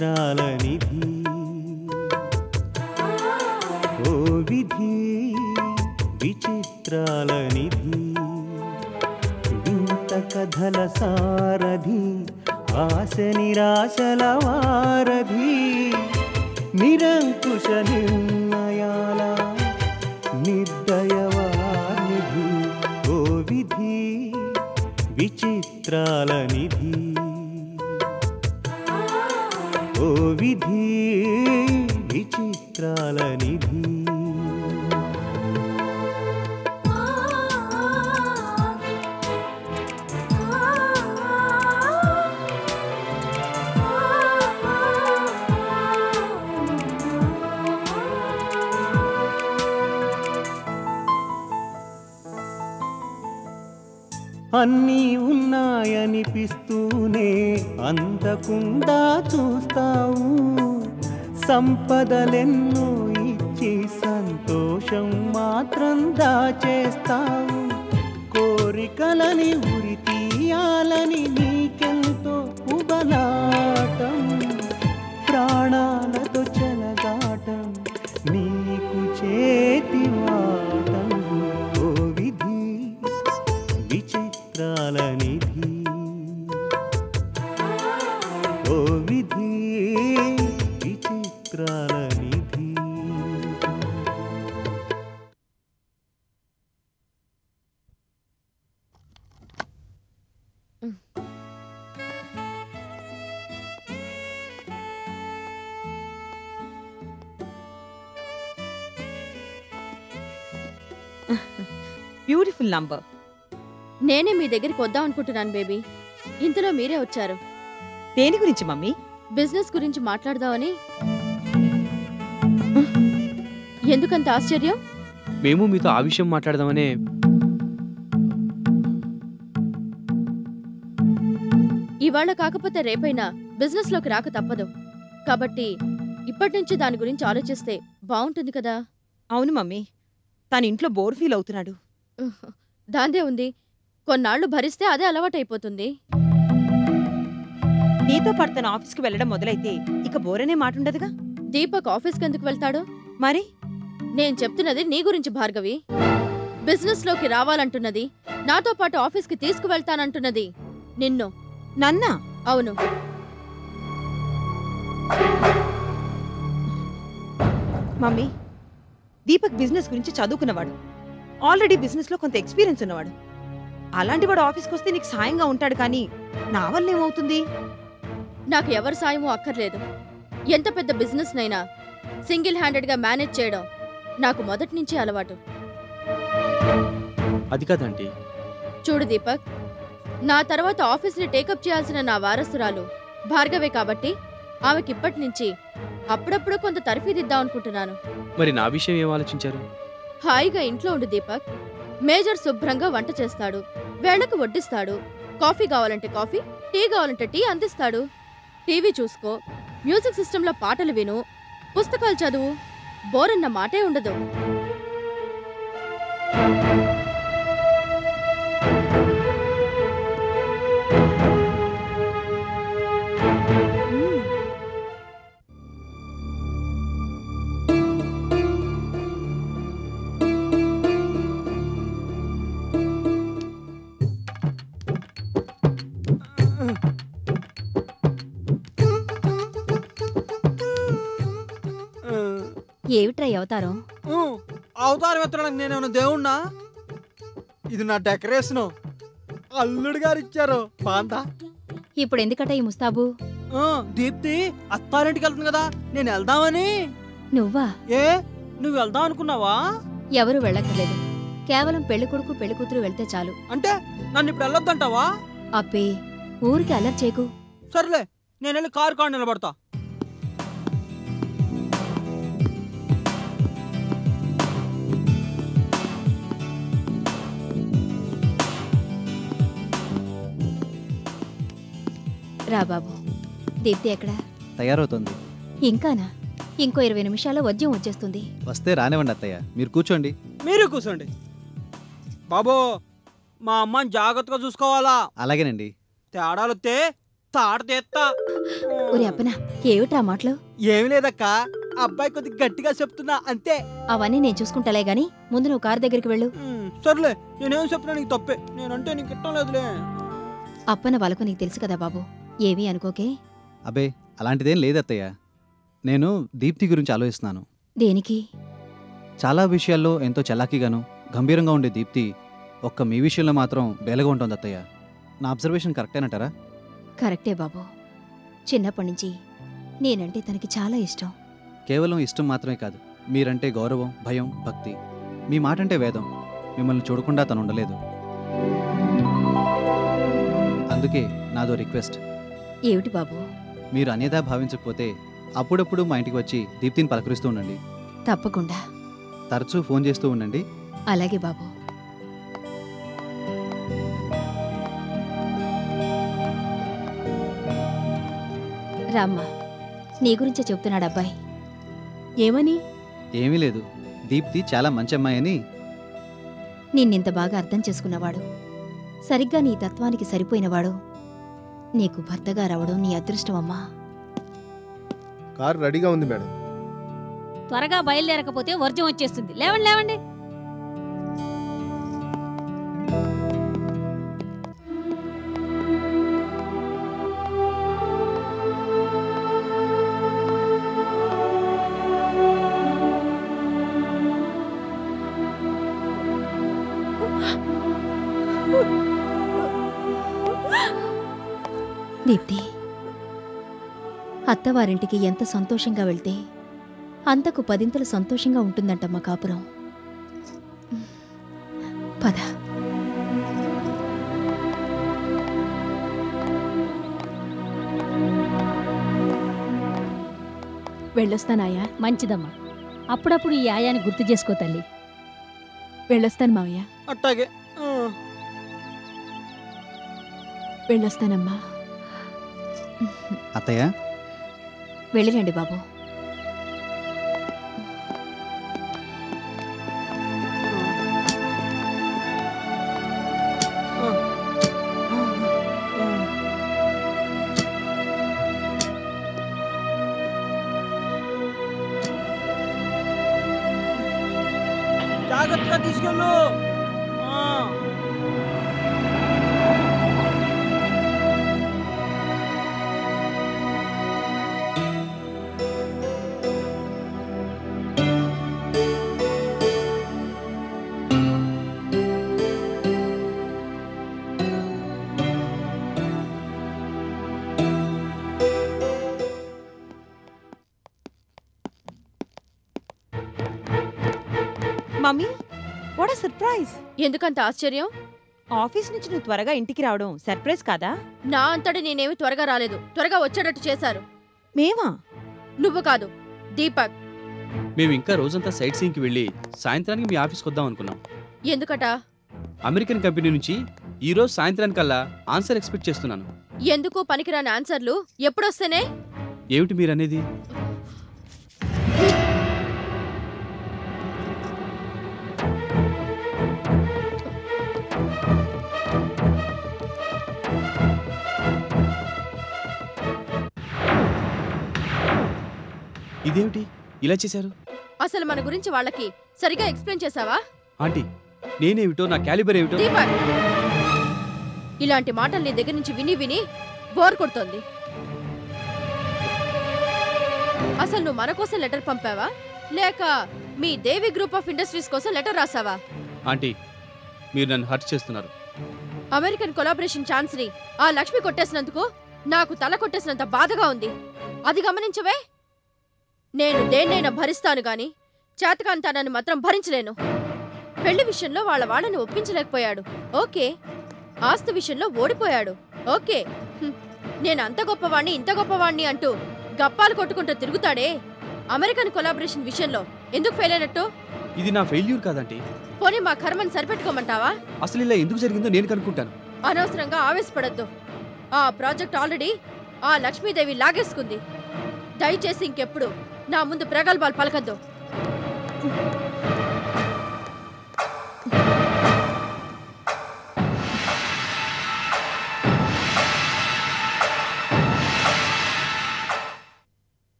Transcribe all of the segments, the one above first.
విచిత్రాల నిధి ఓ విధి విచిత్రాల నిధి వింత కథల సారథి ఆశ నిరాశల వారధి నిరంకుశ నిర్ణయాల నిర్దయవానిధి ఓ విధి విచిత్రాల నిధి ఓ విధి విచిత్రాల నిధి అన్నీ ఉన్నాయనిపిస్తూనే అందకుండా చూస్తావు సంపదలెన్నో ఇచ్చి సంతోషం మాత్రం దాచేస్తావు కోరికలని ఉరి తీయాలని నీకెంతో ఉబలాటం ప్రాణాలతో చెలగాటం నీకు చేతివాటం ఓ విధి విచిత్రాల నిధి ఓ విధి విచిత్రాల నిధి బ్యూటిఫుల్ నంబర్. నేనే మీ దగ్గరికి వద్దాం అనుకుంటున్నాను బేబీ. ఇంతలో మీరే వచ్చారు. దేని గురించి మమ్మీ? బిజినెస్ గురించి మాట్లాడదామని. ఎందుకంత ఆశ్చర్యం? మేము మీతో ఆ విషయం మాట్లాడదామనే. ఇవాళ కాకపోతే రేపైనా బిజినెస్ లోకి రాక తప్పదు. కాబట్టి ఇప్పటి నుంచి దాని గురించి ఆలోచిస్తే బాగుంటుంది కదా. అవును మమ్మీ, తన ఇంట్లో బోర్ ఫీల్ అవుతున్నాడు. దాందే ఉంది, కొన్నాళ్లు భరిస్తే అదే అలవాటైపోతుంది. నీతో పాటు తన ఆఫీస్కి వెళ్ళడం మొదలైతే ఇక బోర్ అనే మాట ఉండదుగా. దీపక్ ఆఫీస్కి ఎందుకు వెళ్తాడు? మరి నేను చెప్తున్నది నీ గురించి భార్గవి. బిజినెస్ లోకి రావాలంటున్నది, నాతో పాటు ఆఫీస్కి తీసుకువెళ్తానంటున్నది నిన్ను. నన్నా? అవును. మమ్మీ, దీపక్ బిజినెస్ గురించి చదువుకున్నవాడు, ఆల్రెడీ బిజినెస్ లో కొంత ఎక్స్పీరియన్స్ ఉన్నవాడు. అలాంటి వాడు ఆఫీస్కి వస్తే నీకు సాయంగా ఉంటాడు, కానీ నా వల్ల ఏమవుతుంది? నాకు ఎవరి సాయమూ అక్కర్లేదు. ఎంత పెద్ద బిజినెస్ నైనా సింగిల్ హ్యాండెడ్ గా మేనేజ్ చేయడం నాకు మొదటి నుంచి అలవాటు. అది కాదండి. చూడు దీపక్, నా తర్వాత ఆఫీస్ని టేకప్ చేయాల్సిన నా వారసురాలు భార్గవే కాబట్టి ఆమెకి ఇప్పటి నుంచి అప్పుడప్పుడు కొంత తర్ఫీదిద్దాం అనుకుంటున్నాను. మరి నా విషయం ఏం ఆలోచించారు? హాయిగా ఇంట్లో ఉండు దీపక్. మేజర్ శుభ్రంగా వంట చేస్తాడు, వేళకు వడ్డిస్తాడు, కాఫీ కావాలంటే కాఫీ, టీ కావాలంటే టీ అందిస్తాడు. టీవీ చూసుకో, మ్యూజిక్ సిస్టంలో పాటలు విను, పుస్తకాలు చదువు, బోరన్న మాటే ఉండదు. ఏమిట్రా అవతారం? అవతారం ఎత్తడానికి నేనేమన్నా దేవుణ్ణా? ఇది నా డెకరేషన్, అల్లుడు గారు ఇచ్చారు. బాందా ఇప్పుడు ఎందుకట ఈ ముస్తాబు? దీప్తి అత్తారింటికి వెళ్తుంది కదా, నేను వెళ్దామని. నువ్వా? ఏ, నువ్వు వెళ్దాం అనుకున్నావా? ఎవరు వెళ్ళక్కర్లేదు, కేవలం పెళ్లి కొడుకు పెళ్లి కూతురు వెళ్తే చాలు. అంటే నన్ను ఇప్పుడు వెళ్ళొద్దంటావా? అప్పే, ఊరికి అల్లరి చేయకు. సర్లే, నేను వెళ్ళి కారు కాడ నిలబడతా. రా బాబు. దీప్తి ఎక్కడా? తయారవుతుంది. ఇంకానా? ఇంకో 20 నిమిషాల్లో వద్యం వచ్చేస్తుంది. వస్తే రానివ్వండి అత్తయ్య, మీరు కూర్చోండి. మీరు కూర్చోండి బాబు. మా అమ్మని జాగ్రత్తగా చూసుకోవాలా? అలాగేనండి. తేడాలు వస్తే తాట తీస్తా. ఒరే అప్పనా, ఏమిట్రా మాటలు? ఏమి లేదక్క, అబ్బాయి కొద్దిగా గట్టిగా చెప్తున్నా అంతే. అవన్నీ నేను చూసుకుంటాలే గాని ముందు నువ్వు కారు దగ్గరికి వెళ్ళు. సర్లే, నేనేం చెప్పినా నీకు తప్పే. నేనంటే నీకు ఇష్టం లేదులే. అప్పన్న వాళ్ళకు నీకు తెలుసు కదా బాబు, ఏమీ అనుకోకే. అబే అలాంటిదేం లేదత్తయ్య. నేను దీప్తి గురించి ఆలోచిస్తున్నాను. దేనికి? చాలా విషయాల్లో ఎంతో చలాకీగాను గంభీరంగా ఉండే దీప్తి ఒక్క మీ విషయంలో మాత్రం బేలగా ఉంటుంది అత్తయ్య. నా అబ్జర్వేషన్ కరెక్టేనంటారా? కరెక్టే బాబు. చిన్నప్పటి నుంచి నేనంటే తనకి చాలా ఇష్టం. కేవలం ఇష్టం మాత్రమే కాదు, మీరంటే గౌరవం, భయం, భక్తి. మీ మాట అంటే వేదం. మిమ్మల్ని చూడకుండా తను ఉండలేదు. అందుకే నాదో రిక్వెస్ట్. ఏమిటి బాబు? మీరు అనేదా భావించకపోతే అప్పుడప్పుడు మా ఇంటికి వచ్చి దీప్తిని పలకరిస్తూ ఉండండి. తప్పకుండా. తరచూ ఫోన్ చేస్తూ ఉండండి. అలాగే బాబు. రామ్మా, నీ గురించే చెప్తున్నాడు అబ్బాయి. ఏమని? ఏమీ లేదు, దీప్తి చాలా మంచి అమ్మాయి అని. నిన్నింత బాగా అర్థం చేసుకున్నవాడు, సరిగ్గా నీ తత్వానికి సరిపోయినవాడు నీకు భర్తగా రావడం నీ అదృష్టం అమ్మా. కారు రెడీగా ఉంది మేడం. త్వరగా బయలుదేరకపోతే వర్జం వచ్చేస్తుంది. లేవండి లేవండి. దీప్తి, అత్తవారింటికి ఎంత సంతోషంగా వెళ్తే అంతకు పదింతలు సంతోషంగా ఉంటుందంటమ్మా కాపురం. పద. వెళ్ళొస్తానాయా? మంచిదమ్మా. అప్పుడప్పుడు ఈ ఆయాని గుర్తు చేసుకో తల్లి. వెళ్ళొస్తాను మావయ్య. అట్టాగే. వెళ్ళొస్తానమ్మా. అత్తయ్య వెళ్ళిరండి బాబు. జాగ్రత్తగా తీసుకెళ్ళు. Mummy, what surprise! ఎందుకంత ఆశ్చర్యం? ఆఫీస్ నుంచి నువ్వు త్వరగా ఇంటికి రావడం సర్ప్రైజ్ కాదా? నా అంతటి నేనేమి త్వరగా రాలేదు. త్వరగా వచ్చేటట్టు చేశారు. మేమా? నువ్వు కాదు, దీపక్. మేము ఇంకా రోజంతా సైట్ సీయింగ్కి వెళ్ళి సాయంత్రానికి మీ ఆఫీస్కి వద్దాం అనుకున్నాం. ఎందుకట? అమెరికన్ కంపెనీ నుంచి ఈ రోజు సాయంత్రానికల్లా ఆన్సర్ ఎక్స్పెక్ట్ చేస్తున్నాను. ఎందుకు పనికిరాని ఆన్సర్లు ఎప్పుడొస్తేనే? ఏమిటి మీరనేది? ఇదేమిటి ఇలా చేశారు? అసలు మన గురించి వాళ్ళకి సరిగా ఎక్స్ప్లెయిన్ చేసావా? ఆంటీ, నేనేమిటో, నా క్యాలిబర్ ఏమిటో. దీపక్, ఇలాంటి మాటలు నీ దగ్గర నుంచి విని విని బోర్ కొడుతోంది. అసలు నువ్వు మన కోసం లెటర్ పంపావా, లేక మీ దేవి గ్రూప్ ఆఫ్ ఇండస్ట్రీస్ కోసం లెటర్ రాసావా? ఆంటీ, మీరు నన్ను హర్ట్ చేస్తున్నారు. అమెరికన్ కొలాబరేషన్ ఛాన్స్ ని ఆ లక్ష్మి కొట్టేసినందుకు నాకు తల కొట్టేసినంత బాధగా ఉంది. అది గమనించవే. నేను దేన్నైనా భరిస్తాను గాని చేతకాంతానని మాత్రం భరించలేను. పెళ్లి విషయంలో వాళ్ళని ఒప్పించలేకపోయాడు, ఓకే. ఆస్తి విషయంలో ఓడిపోయాడు, ఓకే. నేను అంత గొప్పవాణ్ణి ఇంత గొప్పవాణ్ణి అంటూ గప్పాలు కొట్టుకుంటూ తిరుగుతాడే, అమెరికన్ కొలాబరేషన్ విషయంలో ఎందుకు ఫెయిల్ అయినట్టు? ఇది నా ఫెయిల్యూర్ కాదంటీ. పోనీ మా కర్మని సరిపెట్టుకోమంటావా? అసలు ఇలా ఎందుకు జరిగిందో నేను కనుక్కుంటాను. అనవసరంగా ఆవేశపడద్దు. ఆ ప్రాజెక్ట్ ఆల్రెడీ ఆ లక్ష్మీదేవి లాగేసుకుంది. దయచేసి ఇంకెప్పుడు నా ముందు ప్రగల్భాలు పలకద్దు.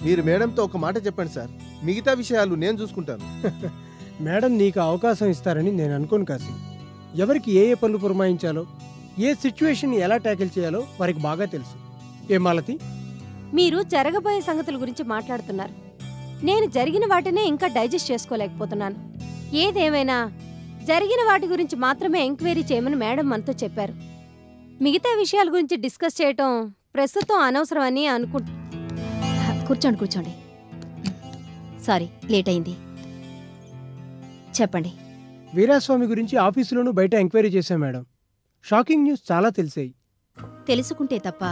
మీరు మేడంతో ఒక మాట చెప్పండి సార్, మిగతా విషయాలు నేను చూసుకుంటాను. మేడం నీకు అవకాశం ఇస్తారని నేను అనుకోను కాశీ. ఎవరికి ఏ ఏ పనులు పురమాయించాలో, ఏ సిచ్యువేషన్ ఎలా ట్యాకిల్ చేయాలో వారికి బాగా తెలుసు. ఏ మాలతి? మీరు జరగబోయే సంగతుల గురించి మాట్లాడుతున్నారు. నేను జరిగిన వాటినే ఇంకా డైజెస్ట్ చేసుకోలేకపోతున్నాను. ఏదేమైనా జరిగిన వాటి గురించి మాత్రమే ఎంక్వైరీ చేయమని మేడం మనతో చెప్పారు. మిగతా విషయాల గురించి డిస్కస్ చేయటం ప్రస్తుతం అనవసరమని కూర్చోండి కూర్చోండి. సారీ లేట్ అయింది. చెప్పండి. వీరాస్వామి గురించి ఆఫీసులోనూ బయట ఎంక్వైరీ చేశాం మేడం. షాకింగ్ న్యూస్ చాలా తెలిసాయి. తెలుసుకుంటే తప్ప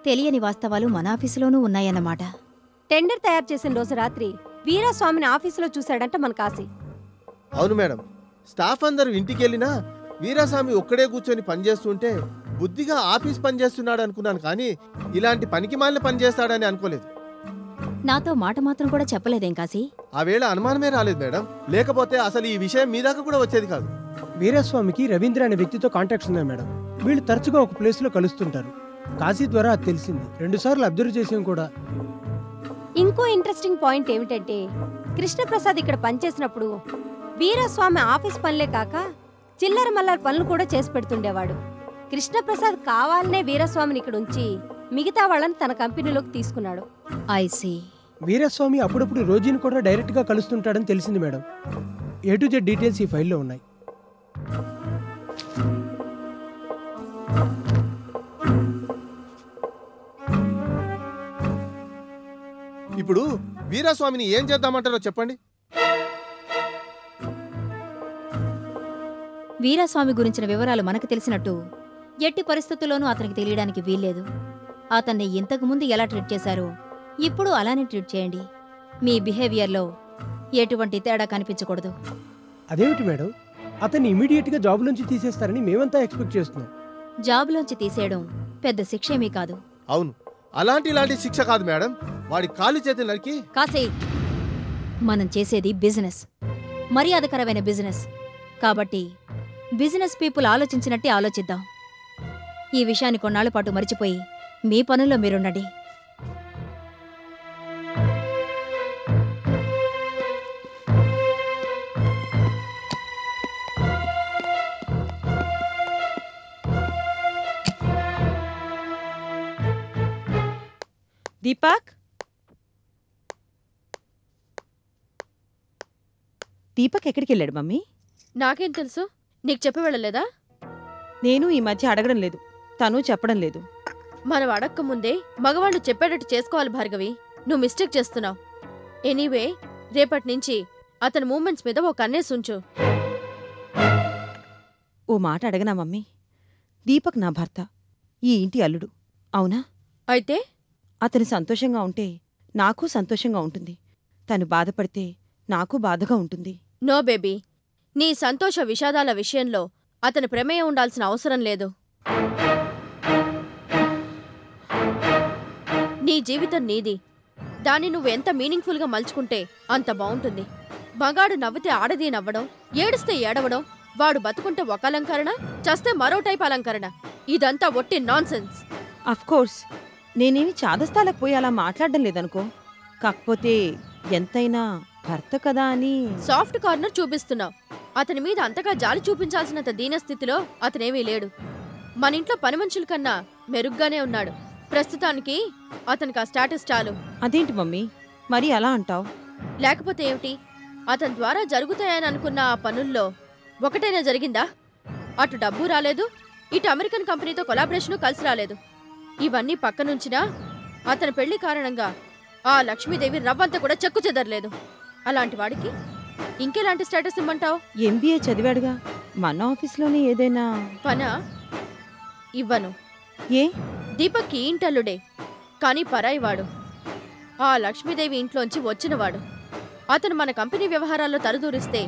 తెలియని వాస్తవాలు మన ఆఫీసులోనూ ఉన్నాయన్నమాట. టెండర్ తయారు చేసిన రోజు రాత్రి వీరాస్వామిని ఆఫీసులో చూశాడంట మన కాశీ. అవును మేడం, స్టాఫ్ అందరూ ఇంటికి వెళ్ళినా వీరాస్వామి ఒక్కడే కూర్చొని పనిచేస్తుంటే బుద్ధిగా ఆఫీస్ పనిచేస్తున్నాడు అనుకున్నాను, కానీ ఇలాంటి పనికి మాలిన పని చేస్తాడని అనుకోలేదు. నాతో మాట మాత్రం కూడా చెప్పలేదేం కాశీ? ఆ వేళ అనుమానమే రాలేదు మేడం, లేకపోతే అసలు ఈ విషయం మీ దాకా కూడా వచ్చేది కాదు. వీరాస్వామికి రవీంద్ర అనే వ్యక్తితో కాంటాక్ట్స్ ఉన్నాయి మేడం. వీళ్ళు తరచుగా ఒక ప్లేస్లో కలుస్తుంటారు. కాశీ ద్వారా అది తెలిసింది. 2 సార్లు అబ్జర్వ్ చేసాం కూడా. ఇంకో ఇంట్రెస్టింగ్ పాయింట్ ఏమిటంటే, కృష్ణప్రసాద్ ఇక్కడ పనిచేసినప్పుడు వీరాస్వామి ఆఫీస్ పనులే కాక చిల్లర మల్లర పనులు కూడా చేసి పెడుతుండేవాడు. కృష్ణప్రసాద్ కావాలనే వీరాస్వామిని ఇక్కడ ఉంచి మిగతా వాళ్ళని తన కంపెనీలోకి తీసుకున్నాడు. ఐసీ. వీరాస్వామి అప్పుడప్పుడు రోజీని కూడా డైరెక్ట్గా కలుస్తుంటాడని తెలిసింది madam. A to Z details ఈ ఫైల్లో ఉన్నాయి. ఇప్పుడు వీరాస్వామిని ఏం చేద్దామంటారో చెప్పండి. వీరాస్వామి గురించిన వివరాలు మనకు తెలిసినట్టు ఎట్టి పరిస్థితుల్లోనూ అతనికి తెలియడానికి వీల్లేదు. అతన్ని ఇంతకుముందు ఎలా ట్రీట్ చేశారో ఇప్పుడు అలానే ట్రీట్ చేయండి. మీ బిహేవియర్లో ఎటువంటి తేడా కనిపించకూడదు. అదేమిటి మేడం, అతన్ని ఇమీడియట్గా జాబ్లోంచి తీసేస్తారని మేమంతా ఎక్స్పెక్ట్ చేస్తున్నాం. జాబ్లోంచి తీసేయడం పెద్ద శిక్షేమీ కాదు. అవును, ఇలాంటి శిక్ష కాదు మేడం. వాడి కాలు చేతులు నరికి. కాసే, మనం చేసేది బిజినెస్, మర్యాదకరమైన బిజినెస్. కాబట్టి బిజినెస్ పీపుల్ ఆలోచించినట్టే ఆలోచిద్దాం. ఈ విషయాన్ని కొన్నాళ్ల పాటు మరిచిపోయి మీ పనుల్లో మీరుండండి. దీపక్, దీపక్ ఎక్కడికి వెళ్ళాడు మమ్మీ? నాకేం తెలుసు, నీకు చెప్పి వెళ్ళలేదా? నేను ఈ మధ్య అడగడం లేదు, తను చెప్పడం లేదు. మనం అడక్క ముందే మగవాళ్ళు చెప్పేటట్టు చేసుకోవాలి భార్గవి. నువ్వు మిస్టేక్ చేస్తున్నావు. ఎనీవే, రేపటి నుంచి అతని మూమెంట్స్ మీద ఒక కన్నేసి ఉంచు. ఓ మాట అడగనా మమ్మీ? దీపక్ నా భర్త, ఈ ఇంటి అల్లుడు, అవునా? అయితే అతను సంతోషంగా ఉంటే నాకు సంతోషంగా ఉంటుంది, తను బాధపడితే నాకు బాధగా ఉంటుంది. నో బేబీ, నీ సంతోష విషాదాల విషయంలో అతని ప్రమేయం ఉండాల్సిన అవసరం లేదు. నీ జీవితం నీది, దాన్ని నువ్వు ఎంత మీనింగ్ఫుల్గా మలుచుకుంటే అంత బావుంటుంది. మగాడు నవ్వితే ఆడది నవ్వడం, ఏడిస్తే ఏడవడం, వాడు బతుకుంటే ఒక అలంకరణ, చస్తే మరో టైప్ అలంకరణ. ఇదంతా ఒట్టి నాన్సెన్స్. అఫ్కోర్స్ నేనేమి చాదస్తాలకు పోయి అలా మాట్లాడడం లేదనుకో, కాకపోతే ఎంతైనా భర్త కదా అని. సాఫ్ట్ కార్నర్ చూపిస్తున్నావు. అతని మీద అంతగా జాలి చూపించాల్సినంత దీనస్థితిలో అతనేమీ లేడు. మన ఇంట్లో పని మనుషుల కన్నా మెరుగ్గానే ఉన్నాడు. ప్రస్తుతానికి అతనికి ఆ స్టాటస్ చాలు. అదేంటి మమ్మీ మరి అలా అంటావు? లేకపోతే ఏమిటి? అతని ద్వారా జరుగుతాయని అనుకున్న ఆ పనుల్లో ఒకటైనా జరిగిందా? అటు డబ్బు రాలేదు, ఇటు అమెరికన్ కంపెనీతో కొలాబరేషను కలిసి రాలేదు. ఇవన్నీ పక్కనుంచినా అతని పెళ్లి కారణంగా ఆ లక్ష్మీదేవి రవ్వంతా కూడా చెక్కు చెదరలేదు. అలాంటి వాడికి ఇంకెలాంటి స్టేటస్ ఇమ్మంటావు? MBA చదివాడుగా, మన ఆఫీస్లోనే ఏదైనా పనా? ఇవ్వను. ఏ? దీపక్కి ఇంటల్లుడే, కానీ పరాయివాడు. ఆ లక్ష్మీదేవి ఇంట్లోంచి వచ్చినవాడు. అతను మన కంపెనీ వ్యవహారాల్లో తలదూరిస్తే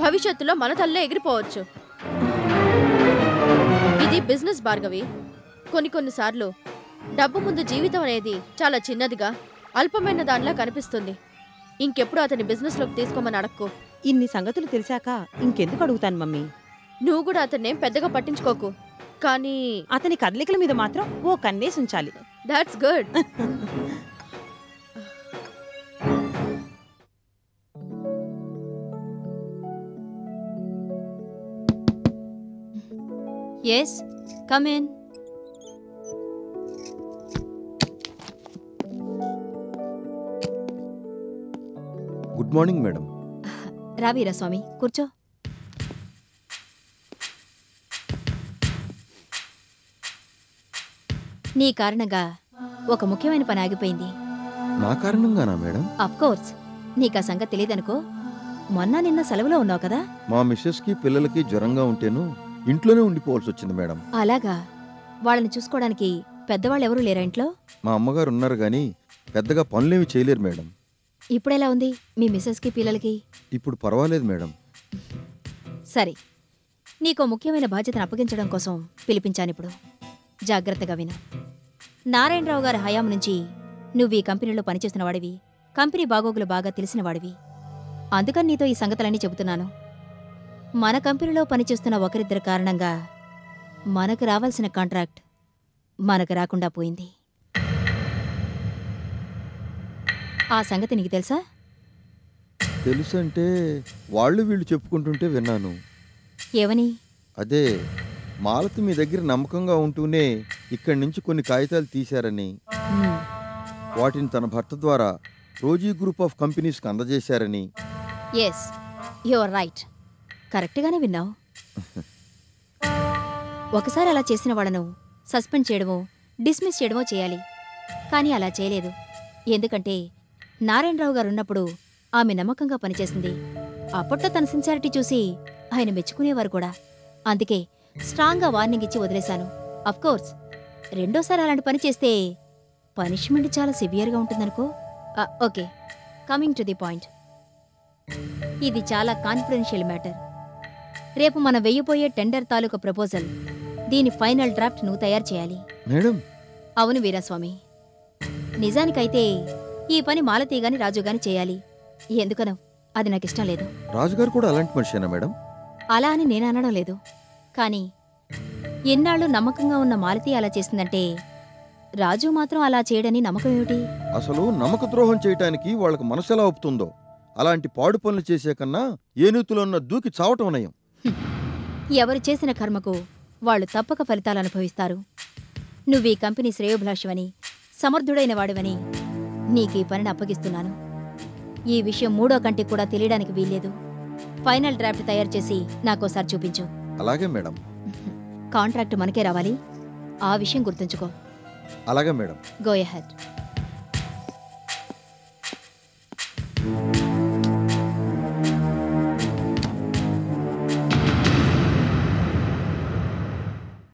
భవిష్యత్తులో మన తల్లే ఎగిరిపోవచ్చు. ఇది బిజినెస్ భార్గవి. కొన్నిసార్లు డబ్బు ముందు జీవితం అనేది చాలా చిన్నదిగా, అల్పమైన దానిలా కనిపిస్తుంది. ఇంకెప్పుడు అతని బిజినెస్లోకి తీసుకోమని అడక్కో. ఇన్ని సంగతులు తెలిసాక ఇంకెందుకు అడుగుతాను మమ్మీ? నువ్వు కూడా అతన్నేం పెద్దగా పట్టించుకోకు, కానీ అతని కదలికల మీద మాత్రం ఓ కన్నేసి ఉంచాలి. That's good. Yes come in. Good morning madam. రా వీరాస్వామి, కూర్చో. నీ కారణంగా ఒక ముఖ్యమైన పని ఆగిపోయింది. నా కారణంగానా మేడం? అఫ్కోర్స్, నీకా సంగతి తెలియదనుకో. మొన్న నిన్న సెలవులో ఉన్నావు కదా. మా మిస్సెస్కి పిల్లలకి జ్వరంగా ఉంటేను ఇంట్లోనే ఉండిపోవాల్సి వచ్చింది మేడం. అలాగా? వాళ్ళని చూసుకోవడానికి పెద్దవాళ్ళెవరూ లేరా ఇంట్లో? మా అమ్మగారు ఉన్నారు కానీ పెద్దగా పనులేమి చేయలేరు మేడం. ఇప్పుడెలా ఉంది మీ మిస్సెస్కి పిల్లలకి? ఇప్పుడు పర్వాలేదు మేడం. సరే, నీకో ముఖ్యమైన బాధ్యతను అప్పగించడం కోసం పిలిపించానిప్పుడు. జాగ్రత్తగా విను. నారాయణరావు గారి హయాం నుంచి నువ్వు ఈ కంపెనీలో పనిచేస్తున్నవాడివి, కంపెనీ బాగోగులు బాగా తెలిసినవాడివి. అందుకని నీతో ఈ సంగతులన్నీ చెబుతున్నాను. మన కంపెనీలో పనిచేస్తున్న ఒకరిద్దరి కారణంగా మనకు రావాల్సిన కాంట్రాక్ట్ మనకు రాకుండా పోయింది. ఆ సంగతి నీకు తెలుసా? తెలుసంటే వాళ్ళు వీళ్ళు చెప్పుకుంటుంటే విన్నాను. ఏవని? అదే మాలతి మీ దగ్గర నమ్మకంగా ఉంటూనే ఇక్కడి నుంచి కొన్ని కాగితాలు తీశారని, వాటిని తన భర్త ద్వారా రోజీ గ్రూప్ ఆఫ్ కంపెనీస్కి అందజేశారని. Yes, you are right. కరెక్ట్గానే విన్నావు. ఒకసారి అలా చేసిన వాళ్ళను సస్పెండ్ చేయడమో డిస్మిస్ చేయడమో చేయాలి. కానీ అలా చేయలేదు. ఎందుకంటే నారాయణరావు గారు ఉన్నప్పుడు ఆమె నమ్మకంగా పనిచేసింది. అప్పట్లో తన సిన్సియారిటీ చూసి ఆయన మెచ్చుకునేవారు కూడా. అందుకే స్ట్రాంగ్గా వార్నింగ్ ఇచ్చి వదిలేశాను. అఫ్కోర్స్, రెండోసారి అలాంటి పని చేస్తే పనిష్మెంట్ చాలా సివియర్గా ఉంటుందనుకో. Okay, coming to the point. ఇది చాలా కాన్ఫిడెన్షియల్ మ్యాటర్. రేపు మనం వెయ్యిపోయే టెండర్ తాలూకా ప్రపోజల్, దీని ఫైనల్ డ్రాఫ్ట్ నువ్వు తయారు చేయాలి. మేడం? అవును వీరాస్వామి. నిజానికైతే ఈ పని మాలతీ గాని రాజు గాని చేయాలి. ఎందుకనో అది నాకు ఇష్టం లేదు. రాజుగారు కూడా అలాంటి మనిషేనా మేడం? అలా అని నేను అనడం లేదు. కానీ ఎన్నాళ్ళు నమ్మకంగా ఉన్న మాలతీ అలా చేసిందంటే రాజు మాత్రం అలా చేయడని నమ్మకం ఏమిటి? అసలు నమ్మక ద్రోహం చేయటానికి వాళ్ళకి మనసు ఎలా ఒప్పుతుందో. అలాంటి పాడు పనులు చేసే కన్నా ఏనూతులో ఉన్న దూకి చావటం నయం. ఎవరు చేసిన కర్మకు వాళ్ళు తప్పక ఫలితాలు అనుభవిస్తారు. నువ్వీ కంపెనీ శ్రేయోభిలాషవని, సమర్థుడైన వాడివని నీకీ పనిని అప్పగిస్తున్నాను. ఈ విషయం మూడో కంటికి కూడా తెలియడానికి వీల్లేదు. ఫైనల్ డ్రాఫ్ట్ తయారు చేసి నాకోసారి చూపించు. అలాగే మేడం. కాంట్రాక్ట్ మనకే రావాలి, ఆ విషయం గుర్తుంచుకో. అలాగే మేడం. Go ahead.